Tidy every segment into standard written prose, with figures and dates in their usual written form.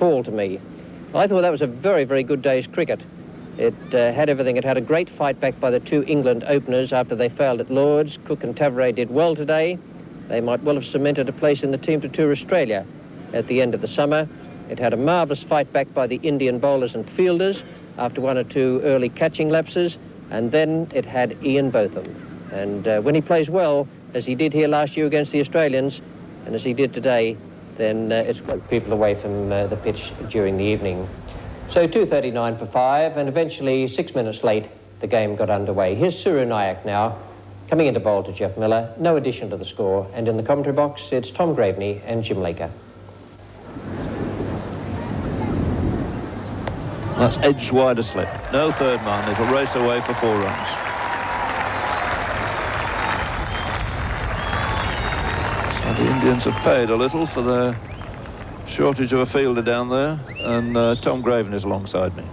all to me. I thought that was a very, very good day's cricket. It had everything. It had a great fight back by the two England openers after they failed at Lord's. Cook and Tavare did well today. They might well have cemented a place in the team to tour Australia at the end of the summer. It had a marvellous fight back by the Indian bowlers and fielders after one or two early catching lapses. And then it had Ian Botham. And when he plays well, as he did here last year against the Australians, and as he did today, then it's got people away from the pitch during the evening. So 2:39 for 5, and eventually 6 minutes late, the game got underway. Here's Suru Nayak now, coming into bowl to Geoff Miller. No addition to the score, and in the commentary box, it's Tom Graveney and Jim Laker. That's edged wide a slip. No third man. It'll race away for 4 runs. So the Indians have paid a little for their shortage of a fielder down there, and Tom Graven is alongside me.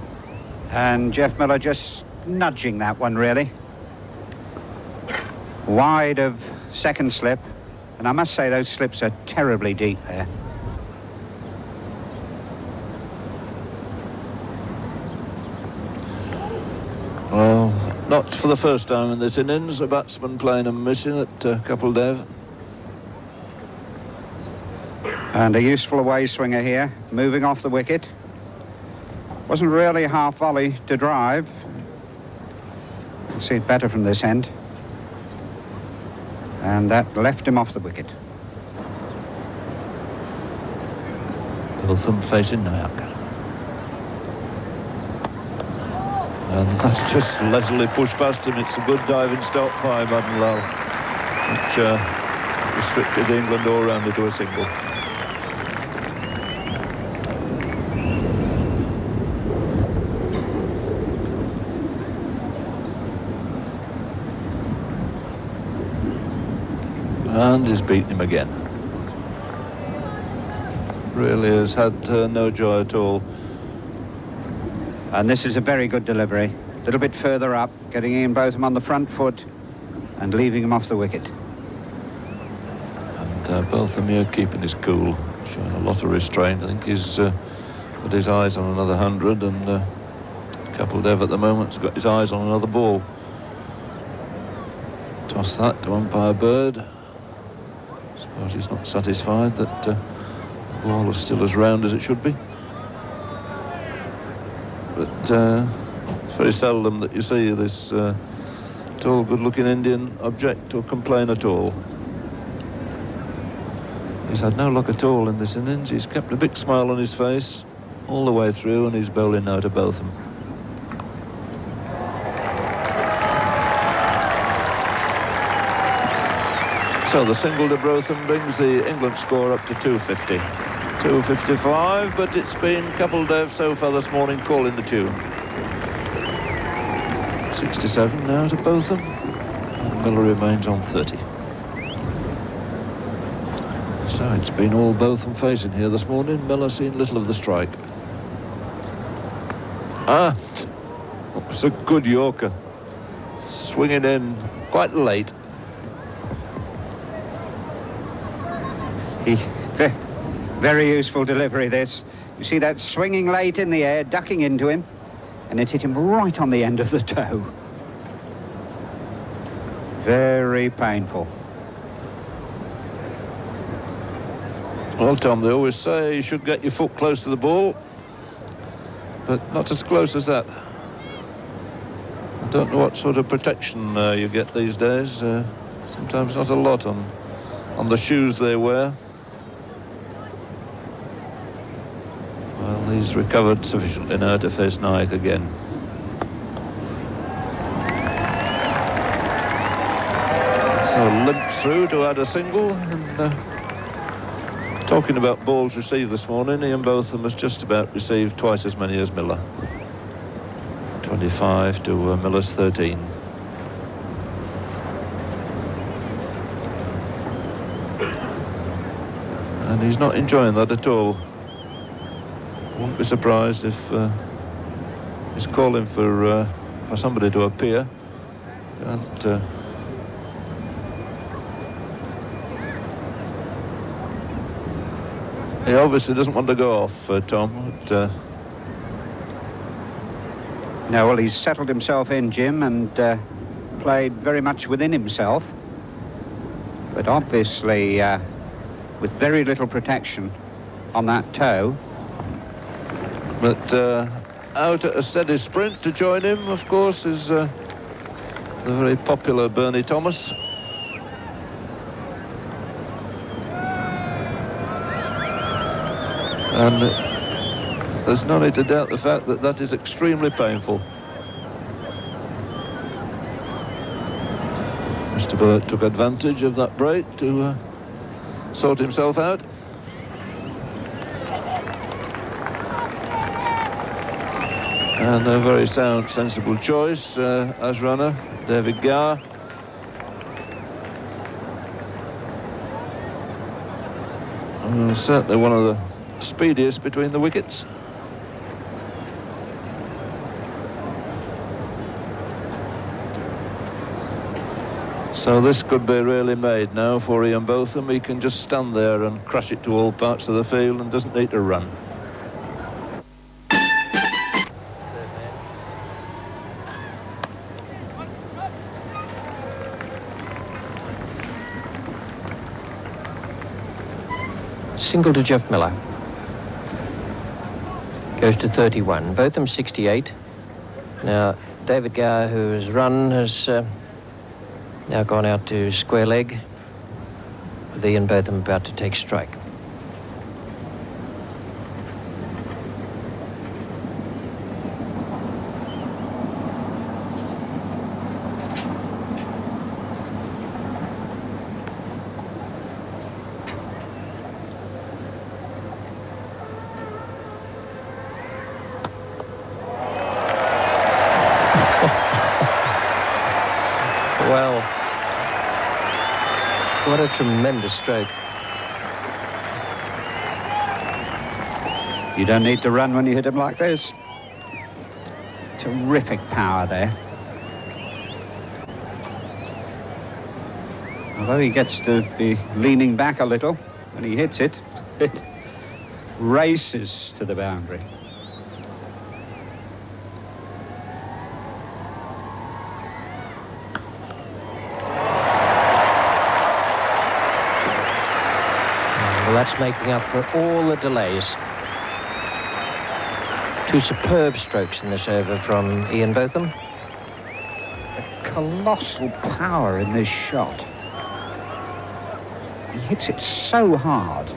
And Geoff Miller just nudging that one, really. Wide of second slip, and I must say those slips are terribly deep there. Well, not for the first time in this innings, a batsman playing and missing at Couple Dev. And a useful away swinger here, moving off the wicket. Wasn't really a half volley to drive. You see it better from this end. And that left him off the wicket. Botham facing Nayak. And that's just leisurely pushed past him. It's a good diving stop by Madan Lal, which restricted the England all-rounder to a single. And he's beaten him again. Really has had no joy at all. And this is a very good delivery. A little bit further up, getting Ian Botham on the front foot and leaving him off the wicket. And Botham here keeping his cool, showing a lot of restraint. I think he's got his eyes on another 100, and Couple Dev at the moment's got his eyes on another ball. Toss that to umpire Bird. I suppose he's not satisfied that the ball is still as round as it should be. But it's very seldom that you see this tall, good-looking Indian object or complain at all. He's had no luck at all in this innings. He's kept a big smile on his face all the way through, and he's bowling now to Botham. So the single to Botham brings the England score up to 250. 255, but it's been Couple Dev so far this morning calling the tune. 67 now to Botham, and Miller remains on 30. So it's been all Botham facing here this morning. Miller seen little of the strike. It was a good Yorker. Swinging in quite late. Very useful delivery, this. You see that swinging late in the air, ducking into him, and it hit him right on the end of the toe. Very painful. Well, Tom, they always say you should get your foot close to the ball, but not as close as that. I don't know what sort of protection you get these days. Sometimes not a lot on the shoes they wear. Well, he's recovered sufficiently now to face Nayak again. So limps through to add a single, and talking about balls received this morning, Ian Botham has just about received twice as many as Miller. 25 to Miller's 13. And he's not enjoying that at all. Wouldn't be surprised if he's calling for somebody to appear. And He obviously doesn't want to go off, Tom. But, no, well, he's settled himself in, Jim, and played very much within himself. But obviously, with very little protection on that toe. But out at a steady sprint to join him, of course, is the very popular Bernie Thomas. And there's no need to doubt the fact that that is extremely painful. Mr. Burt took advantage of that break to sort himself out. And a very sound, sensible choice as runner, David Gower. Certainly one of the speediest between the wickets. So this could be really made now for Ian Botham. He can just stand there and crash it to all parts of the field and doesn't need to run. Single to Geoff Miller. Goes to 31. Botham 68. Now, David Gower, who has run, has now gone out to square leg, with Ian Botham about to take strike. Well, what a tremendous stroke. You don't need to run when you hit him like this. Terrific power there. Although he gets to be leaning back a little when he hits it, it races to the boundary. Well, that's making up for all the delays. Two superb strokes in this over from Ian Botham. A colossal power in this shot. He hits it so hard.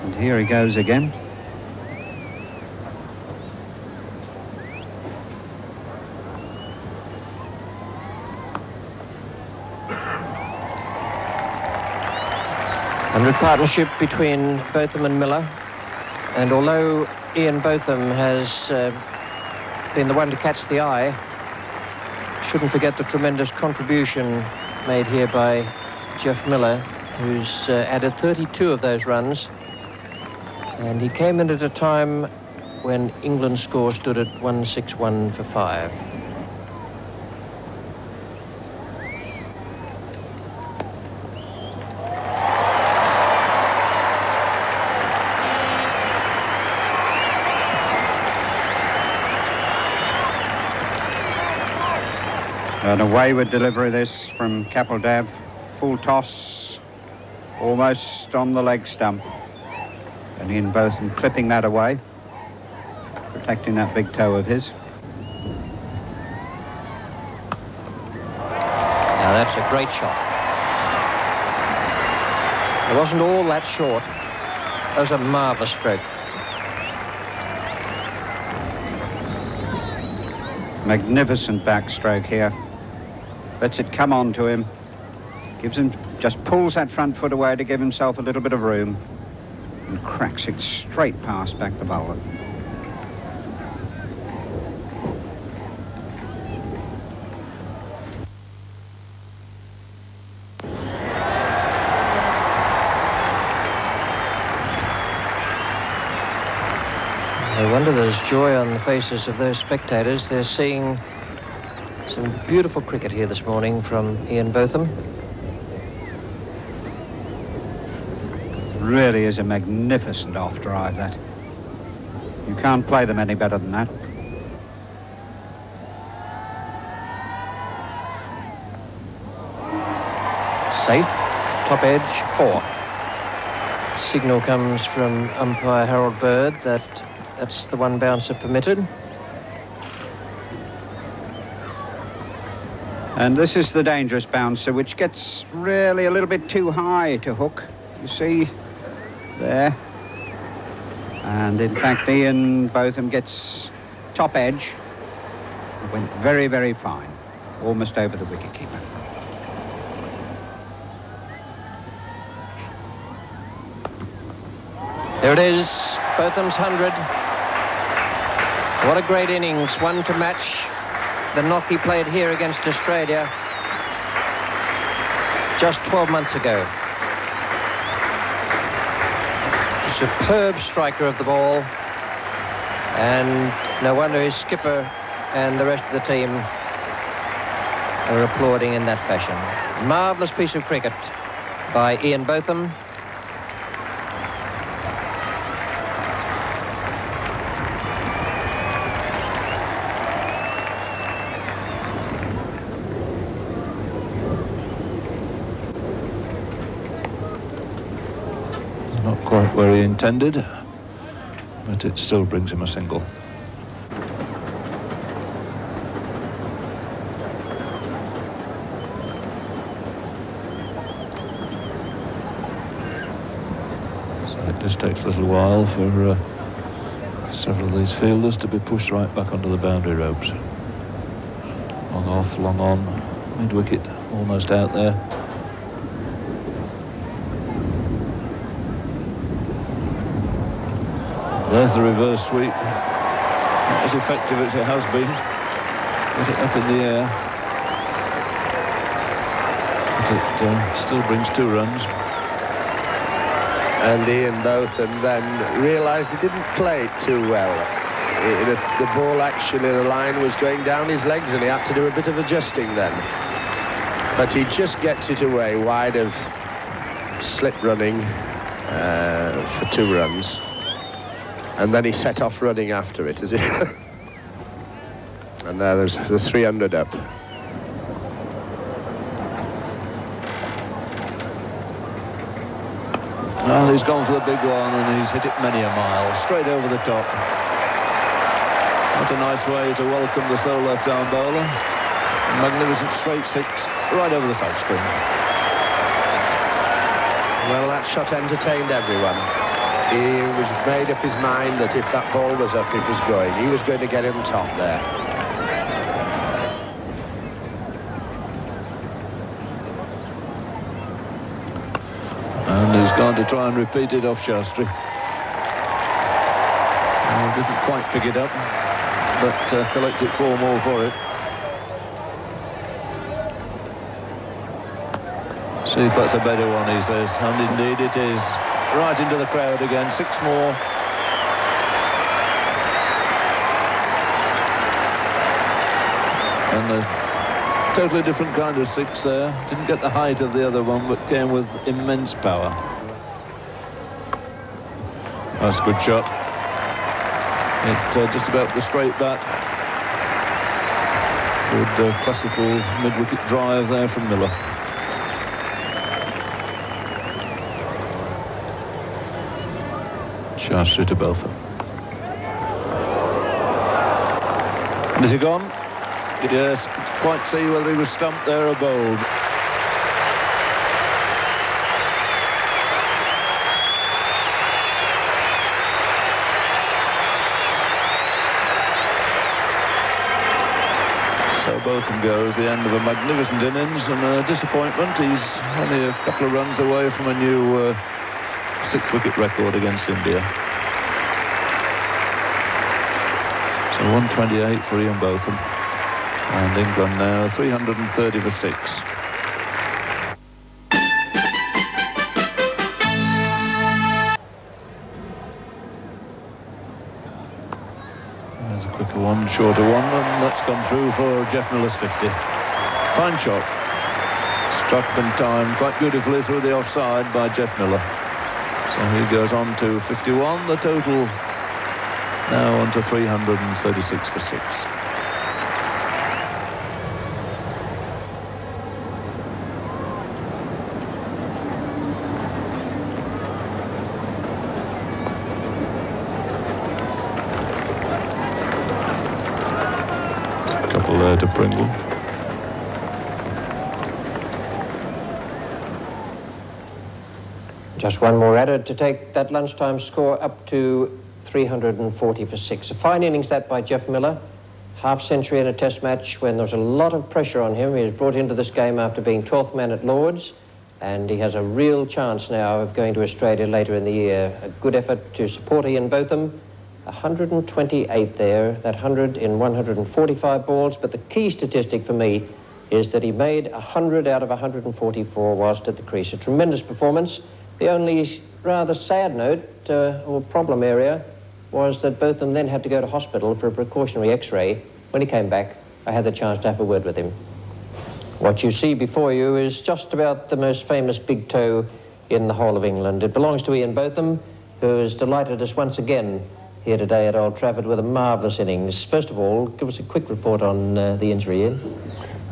And here he goes again. Under partnership between Botham and Miller, and although Ian Botham has been the one to catch the eye, shouldn't forget the tremendous contribution made here by Geoff Miller, who's added 32 of those runs, and he came in at a time when England's score stood at 161 for 5. And a wayward delivery this from Kapildev. Full toss, almost on the leg stump. And Ian Botham clipping that away, protecting that big toe of his. Now that's a great shot. It wasn't all that short. That was a marvellous stroke. Magnificent backstroke here. Lets it come on to him. Gives him, just pulls that front foot away to give himself a little bit of room. And cracks it straight past back the bowler. No wonder there's joy on the faces of those spectators. They're seeing some beautiful cricket here this morning from Ian Botham. Really is a magnificent off drive, that. You can't play them any better than that. Safe, top edge, 4. Signal comes from umpire Harold Bird that's the one bouncer permitted. And this is the dangerous bouncer, which gets really a little bit too high to hook. You see there. And in fact, Ian Botham gets top edge. It went very, very fine. Almost over the wicketkeeper. There it is, Botham's 100. What a great innings, one to match the knock he played here against Australia just 12 months ago. Superb striker of the ball, and no wonder his skipper and the rest of the team are applauding in that fashion. Marvellous piece of cricket by Ian Botham. Not quite where he intended, but it still brings him a single. So it just takes a little while for several of these fielders to be pushed right back onto the boundary ropes. Long off, long on, mid-wicket, almost out there. There's the reverse sweep. Not as effective as it has been. Get it up in the air. But it still brings 2 runs. And Ian Botham then realised he didn't play it too well. The ball, actually, the line was going down his legs and he had to do a bit of adjusting then. But he just gets it away wide of slip running for 2 runs. And then he set off running after it, as he and now there's the 300 up. Well, he's gone for the big one and he's hit it many a mile, straight over the top. What a nice way to welcome the slow left-arm bowler. Magnificent straight 6, right over the side screen. Well, that shot entertained everyone. He was made up his mind that if that ball was up, it was going. He was going to get him top there. And he's going to try and repeat it off Shastri. Didn't quite pick it up, but collected 4 more for it. See if that's a better one, he says. And indeed it is. Right into the crowd again, 6 more. And a totally different kind of 6 there. Didn't get the height of the other one, but came with immense power. That's a good shot. It just about the straight bat. Good classical mid-wicket drive there from Miller. Shastri to Botham. And is he gone? Yes, quite see whether he was stumped there or bowled. So Botham goes, the end of a magnificent innings and a disappointment. He's only a couple of runs away from a new 6-wicket record against India. So 128 for Ian Botham. And England now 330 for 6. There's a quicker one, shorter one, and that's gone through for Jeff Miller's 50. Fine shot. Struck and timed quite beautifully through the offside by Jeff Miller. So he goes on to 51. The total now on to 336 for 6. To Pringle. Just one more added to take that lunchtime score up to 340 for 6. A fine innings that by Jeff Miller. Half century in a test match when there's a lot of pressure on him. He was brought into this game after being 12th man at Lord's, and he has a real chance now of going to Australia later in the year. A good effort to support Ian Botham. 128 there, that 100 in 145 balls, but the key statistic for me is that he made 100 out of 144 whilst at the crease. A tremendous performance. The only rather sad note or problem area was that Botham then had to go to hospital for a precautionary x-ray. When he came back, I had the chance to have a word with him. What you see before you is just about the most famous big toe in the whole of England. It belongs to Ian Botham, who has delighted us once again here today at Old Trafford with a marvellous innings. First of all, give us a quick report on the injury, Ian.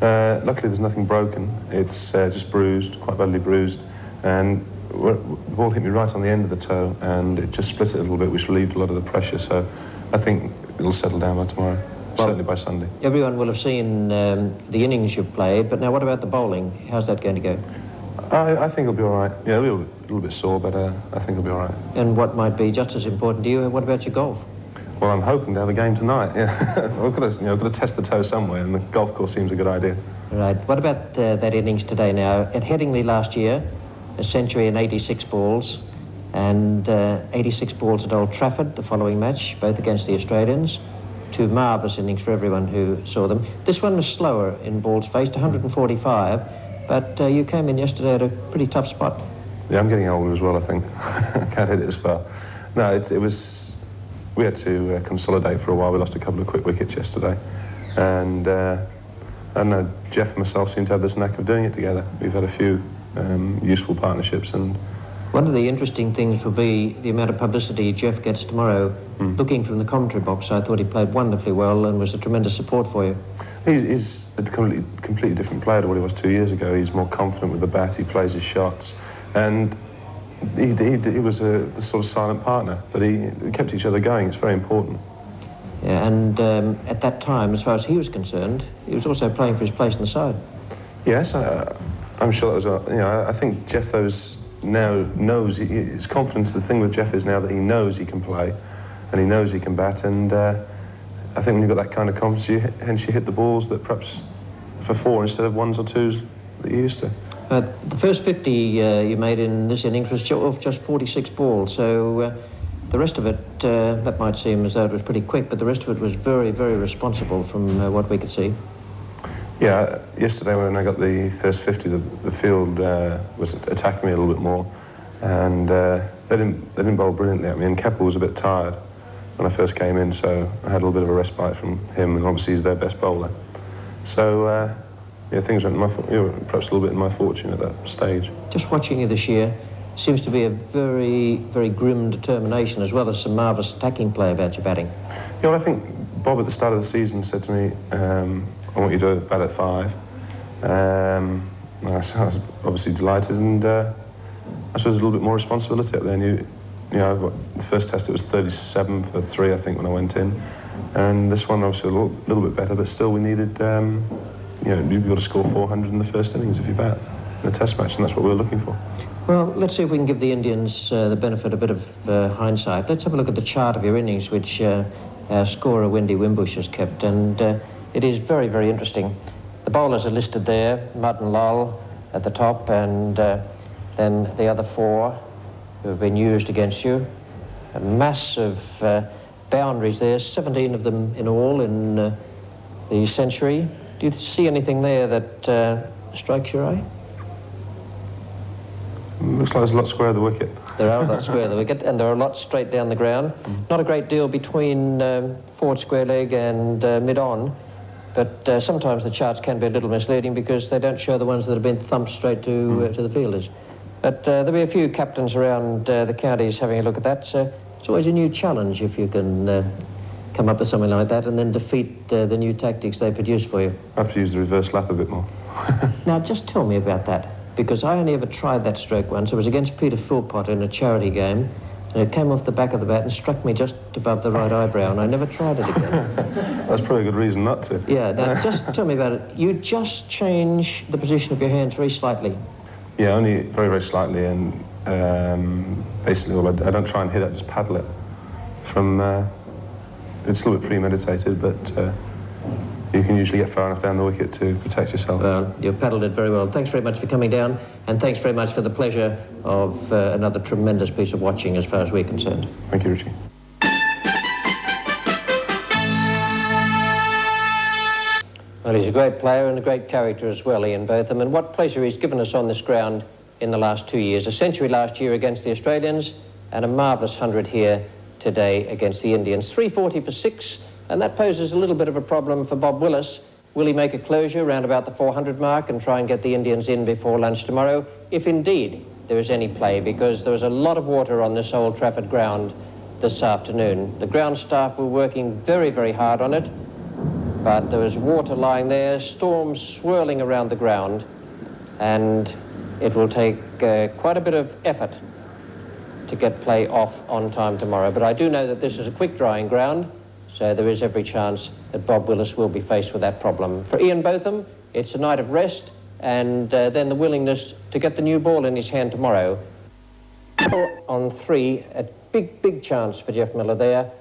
Luckily, there's nothing broken. It's just bruised, quite badly bruised, and the ball hit me right on the end of the toe, and it just split it a little bit, which relieved a lot of the pressure. So I think it'll settle down by tomorrow, certainly by Sunday. Everyone will have seen the innings you've played, but now what about the bowling? How's that going to go? I think it'll be all right. Yeah, it'll be a little bit sore, but I think it'll be all right. And what might be just as important to you, what about your golf? Well, I'm hoping to have a game tonight, yeah. I've got to test the toe somewhere, and the golf course seems a good idea. Right. What about that innings today now? At Headingley last year, a century and 86 balls, and 86 balls at Old Trafford the following match, both against the Australians. Two marvellous innings for everyone who saw them. This one was slower in balls faced, 145, but you came in yesterday at a pretty tough spot. Yeah, I'm getting older as well, I think. I can't hit it as far. No, it was... We had to consolidate for a while. We lost a couple of quick wickets yesterday. And I don't know, Jeff and myself seem to have this knack of doing it together. We've had a few useful partnerships, and... One of the interesting things will be the amount of publicity Jeff gets tomorrow. Looking from the commentary box, I thought he played wonderfully well and was a tremendous support for you. He's a completely different player to what he was 2 years ago. He's more confident with the bat, he plays his shots, and he was the sort of silent partner, but he kept each other going. It's very important. Yeah, and at that time, as far as he was concerned, he was also playing for his place in the side. Yes, I'm sure that was, I think Jeff now knows, his confidence, the thing with Jeff is now that he knows he can play, and he knows he can bat, and I think when you've got that kind of confidence, hence you hit the balls that perhaps for 4 instead of 1s or 2s that you used to. The first 50 you made in this innings was off just 46 balls, so the rest of it, that might seem as though it was pretty quick, but the rest of it was very, very responsible from what we could see. Yeah, yesterday when I got the first 50, the field was attacking me a little bit more, and they didn't bowl brilliantly at me, and Keppel was a bit tired when I first came in, so I had a little bit of a respite from him, and obviously he's their best bowler. So, yeah, things went perhaps a little bit in my fortune at that stage. Just watching you this year seems to be a very, very grim determination, as well as some marvellous attacking play about your batting. Yeah, well, I think Bob at the start of the season said to me, I want you to bat at 5. I was obviously delighted, and I suppose a little bit more responsibility up there. And the first test it was 37 for 3, I think, when I went in, and this one obviously a little bit better, but still we needed, you've got to score 400 in the first innings if you bat in a test match, and that's what we were looking for. Well, let's see if we can give the Indians the benefit a bit of hindsight. Let's have a look at the chart of your innings, which our scorer Wendy Wimbush has kept, and it is very, very interesting. The bowlers are listed there, Mudd and Lull at the top, and then the other 4 who have been used against you. A mass of boundaries there, 17 of them in all in the century. Do you see anything there that strikes your eye? Looks like there's a lot square of the wicket. There are a lot square of the wicket, and there are a lot straight down the ground. Not a great deal between forward square leg and mid-on, but sometimes the charts can be a little misleading because they don't show the ones that have been thumped straight to the fielders. But there'll be a few captains around the counties having a look at that, so it's always a new challenge if you can come up with something like that and then defeat the new tactics they produce for you. I have to use the reverse lap a bit more. Now, just tell me about that, because I only ever tried that stroke once. It was against Peter Philpott in a charity game, and it came off the back of the bat and struck me just above the right eyebrow, and I never tried it again. That's probably a good reason not to. Yeah, now just tell me about it. You just change the position of your hands very slightly. Yeah, only very, very slightly, and basically all I don't try and hit it, I just paddle it from... it's a little bit premeditated, but you can usually get far enough down the wicket to protect yourself. Well, you've paddled it very well. Thanks very much for coming down, and thanks very much for the pleasure of another tremendous piece of watching as far as we're concerned. Thank you, Richie. Well, he's a great player and a great character as well, Ian Botham, and what pleasure he's given us on this ground in the last 2 years. A century last year against the Australians, and a marvellous 100 here today against the Indians. 340 for 6, and that poses a little bit of a problem for Bob Willis. Will he make a closure around about the 400 mark and try and get the Indians in before lunch tomorrow, if indeed there is any play, because there was a lot of water on this Old Trafford ground this afternoon. The ground staff were working very, very hard on it, but there was water lying there, storms swirling around the ground, and it will take quite a bit of effort to get play off on time tomorrow. But I do know that this is a quick drying ground, so there is every chance that Bob Willis will be faced with that problem. For Ian Botham, it's a night of rest, and then the willingness to get the new ball in his hand tomorrow. On 3, a big, big chance for Jeff Miller there.